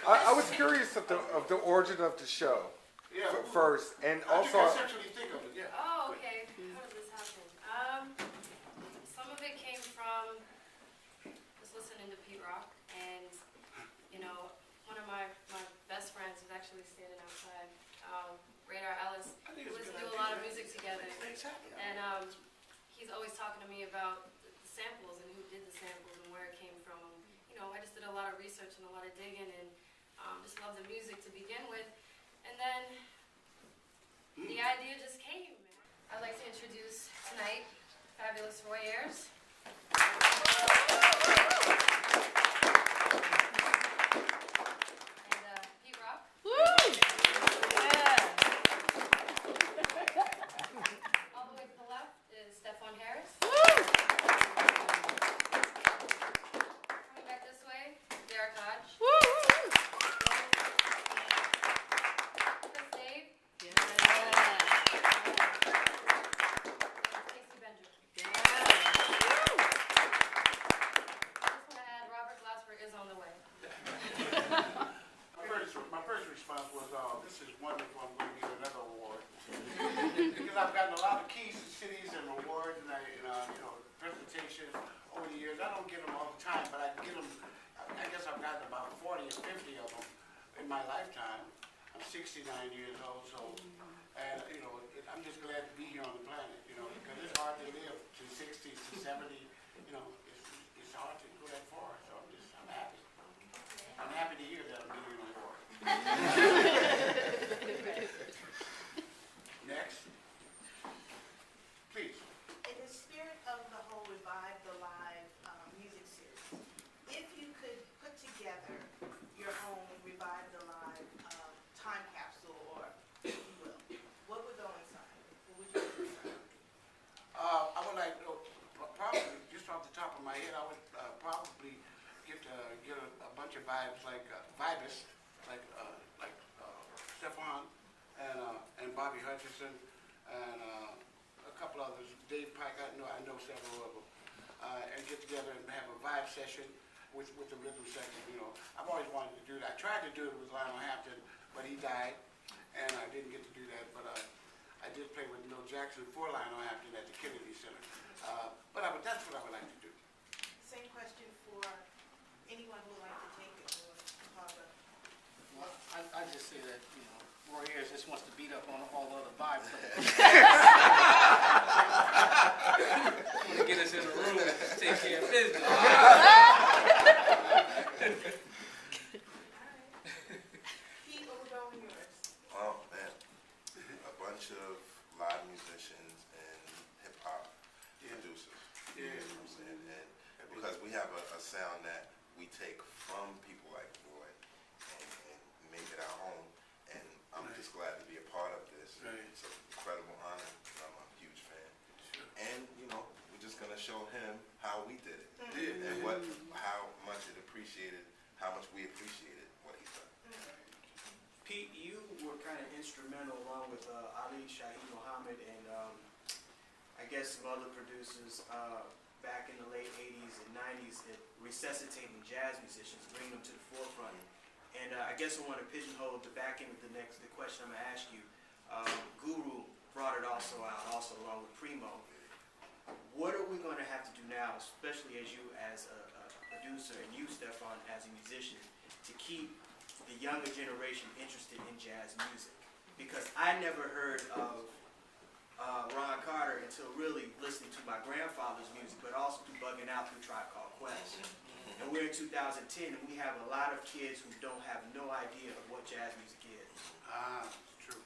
I was curious of the origin of the show. Yeah. First, and I also. conceptually think of it. Yeah. Oh, okay. How did this happen? Some of it came from just listening to Pete Rock, and one of my best friends is actually standing outside. Roy Ayers. We listen to a lot of music together, and he's always talking to me about the samples and who did the samples and where it came from. I just did a lot of research and a lot of digging, and just love the music to begin with. And then the idea just came. I'd like to introduce tonight fabulous Roy Ayers. And Pete Rock. Woo! Yeah. All the way to the left is Stefan Harris. Woo! Coming back this way, Derek Hodge. Woo! Robert Glasper is on the way. My first response was, this is wonderful, I'm going to get another award. Because I've gotten a lot of keys to cities and awards and presentations over the years. I don't get them all the time, but I get them, I guess I've gotten about 40 or 50 of them in my lifetime. I'm 69 years old, so, and I'm just glad to be here on the planet, because it's hard to live to 60, to 70, it's hard to go that far, so I'm happy. I'm happy to hear that I'm getting an award. Next. Please. In the spirit of the whole Revive the Live music series, if you could put together your own Revive the Live time capsule, or if you will, what would go inside? What would you put inside? I would like to, probably, just off the top of my head, I would probably get a bunch of vibes like vibists, like Stefan and Bobby Hutcherson and a couple others, Dave Pike. I know several of them, and get together and have a vibe session with the rhythm section. I've always wanted to do that. I tried to do it with Lionel Hampton, but he died, and I didn't get to do that. But I did play with Bill Jackson for Lionel Hampton at the Kennedy Center. But that's what I would like to do. Same question for anyone who would like to take it, or Father. Well, I just say that, Roy Ayers just wants to beat up on all the other vibe players. Want to get us in the room and take care of business. Pete, what would go in yours? Oh, man. A bunch of live musicians and hip-hop producers. You know what I'm saying? And because we have a sound that we take from people like Roy and make it our own. And I'm just glad to be a part of this. Right. It's an incredible honor. I'm a huge fan. Sure. And, we're just going to show him how we did it. And how much it appreciated, how much we appreciated what he's done. Pete, you were kind of instrumental along with Ali Shaheed Muhammad and I guess some other producers back in the late 80s and 90s at resuscitating jazz musicians, bringing them to the forefront. And I guess I want to pigeonhole the back end of the question I'm going to ask you. Guru brought it also out, also along with Primo. What are we going to have to do now, especially as you as a producer and you, Stefan, as a musician, to keep the younger generation interested in jazz music? Because I never heard of Ron Carter until really listening to my grandfather's music, but also through bugging out through Tribe Called Quest. And we're in 2010, and we have a lot of kids who don't have no idea of what jazz music is. True.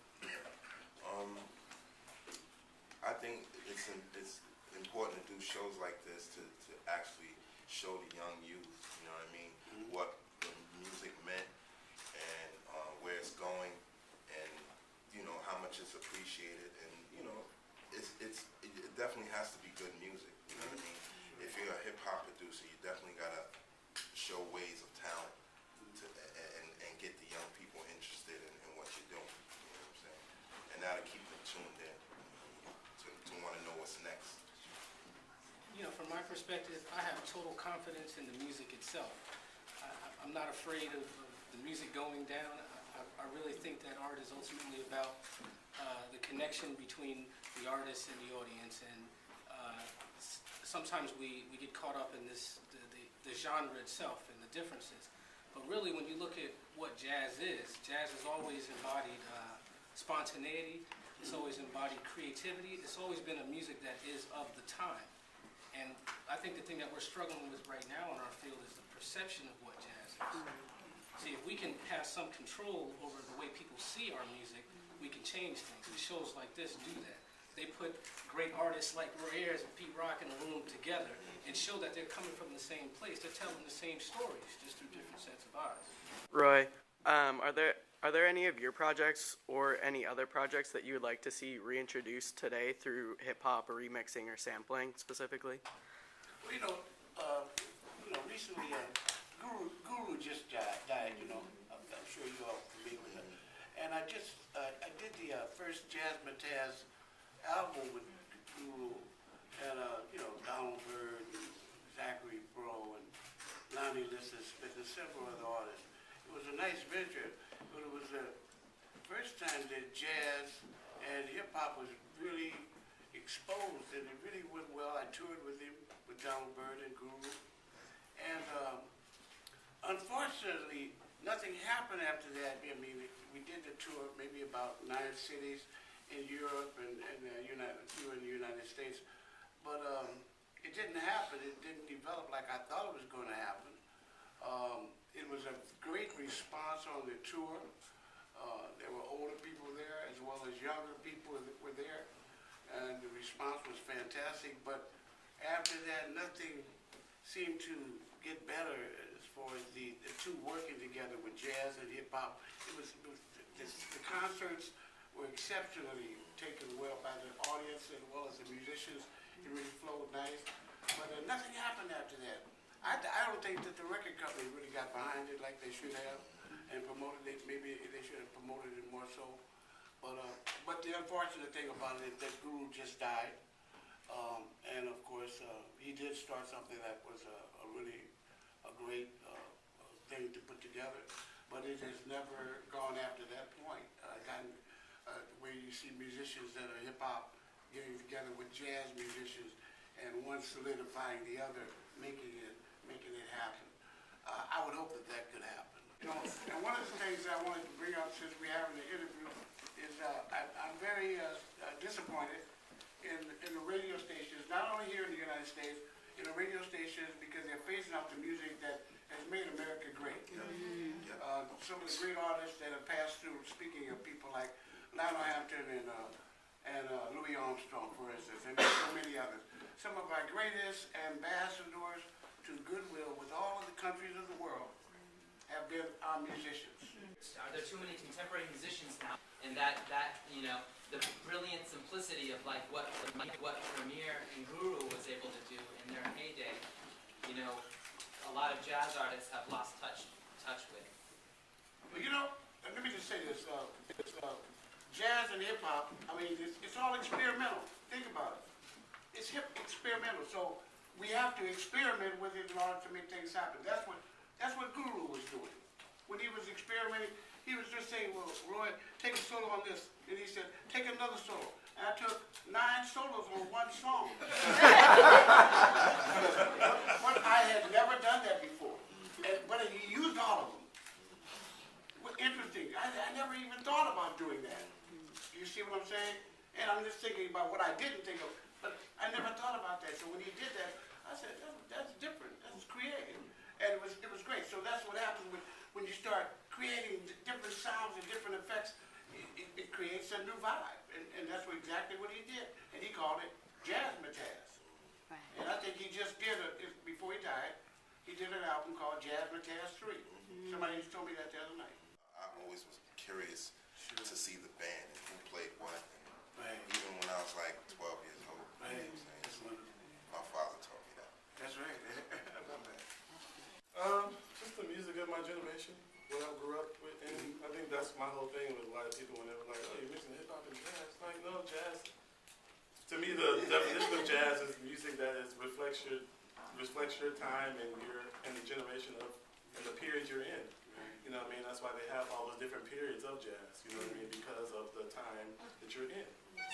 I think it's important to do shows like this to actually show the young youth, what the music meant and where it's going, and how much it's appreciated, and it definitely has to be good music. You know what I mean? If you're a hip hop producer, you definitely gotta show ways of talent and get the young people interested in what you're doing. You know what I'm saying? And that'll keep them tuned in to want to know what's next. From my perspective, I have total confidence in the music itself. I'm not afraid of the music. music going down. I really think that art is ultimately about the connection between the artist and the audience, and sometimes we get caught up in the genre itself and the differences. But really, when you look at what jazz has always embodied spontaneity. It's always embodied creativity. It's always been a music that is of the time. And I think the thing that we're struggling with right now in our field is the perception of what jazz is. See, if we can have some control over the way people see our music, we can change things. And shows like this do that. They put great artists like Roy Ayers and Pete Rock in a room together and show that they're coming from the same place. They're telling the same stories, just through different sets of eyes. Roy, are there any of your projects or any other projects that you would like to see reintroduced today through hip-hop or remixing or sampling specifically? Well, recently, Guru just died, I'm sure you're all familiar with him. And I did the first Jazz Mataz album with Guru, and, Donald Byrd, and Zachary Bro, and Lonnie Liston Smith, and several other artists. It was a nice venture, but it was the first time that jazz and hip-hop was really exposed, and it really went well. I toured with him, with Donald Byrd and Guru. And unfortunately, nothing happened after that. I mean, we did the tour, maybe about 9 cities in Europe and few in the United States. But it didn't happen. It didn't develop like I thought it was going to happen. It was a great response on the tour. There were older people there as well as younger people that were there. And the response was fantastic. But after that, nothing seemed to get better as far as the two working together with jazz and hip-hop. The concerts were exceptionally taken well by the audience as well as the musicians. It really flowed nice. But nothing happened after that. I don't think that the record company really got behind it like they should have and promoted it. Maybe they should have promoted it more so. But the unfortunate thing about it is that Guru just died. And of course, he did start something that was a really great thing to put together. But it has never gone after that point. Where you see musicians that are hip-hop getting together with jazz musicians and one solidifying the other, making it happen. I would hope that could happen. And one of the things I wanted to bring up since we're having the interview is I'm very disappointed in the radio stations, not only here in the United States, in the radio stations because they're phasing out the music that has made America great. Some of the great artists that have passed through, speaking of people like Lionel Hampton and Louis Armstrong, for instance, and there's so many others. Some of our greatest ambassadors to goodwill with all of the countries of the world have been our musicians. Are there too many contemporary musicians now? And that the brilliant simplicity of like what Premier and Guru was able to do in their heyday, a lot of jazz artists have lost touch with. Well, let me just say this. Jazz and hip-hop, I mean, it's all experimental. Think about it. It's experimental, so we have to experiment with it in order to make things happen. That's what Guru was doing. When he was experimenting, he was just saying, well, Roy, take a solo on this. And he said, take another solo. And I took 9 solos on one song. But I had never done that before. But he used all of them. Interesting. I never even thought about doing that. You see what I'm saying? And I'm just thinking about what I didn't think of. But I never thought about that. So when he did that, I said, that's different. That's creative. And it was great. So that's what happens when you start creating different sounds and different effects. It creates a new vibe. And that's exactly what he did. And he called it Jazz Mataz. Right. And I think he just did before he died, he did an album called Jazz Mataz 3. Somebody just told me that the other night. I always was curious to see the band and who played what. Right. Even when I was like 12 years old. Right. You know what I'm saying? My father taught me that. That's right. I love that. Just the music of my generation, what I grew up with, and I think that's my whole thing with a lot of people when they were like, oh, you're mixing hip hop and jazz. Like, no, jazz. To me, the definition of jazz is music that reflects your time and the generation of and the period you're in. You know what I mean? that's why they have all those different periods of jazz, you know what I mean, because of the time that you're in.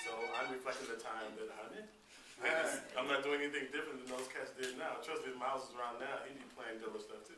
So I'm reflecting the time that I'm in. I'm not doing anything different than those cats did now. Trust me, if Miles is around now, he'd be playing dope stuff too.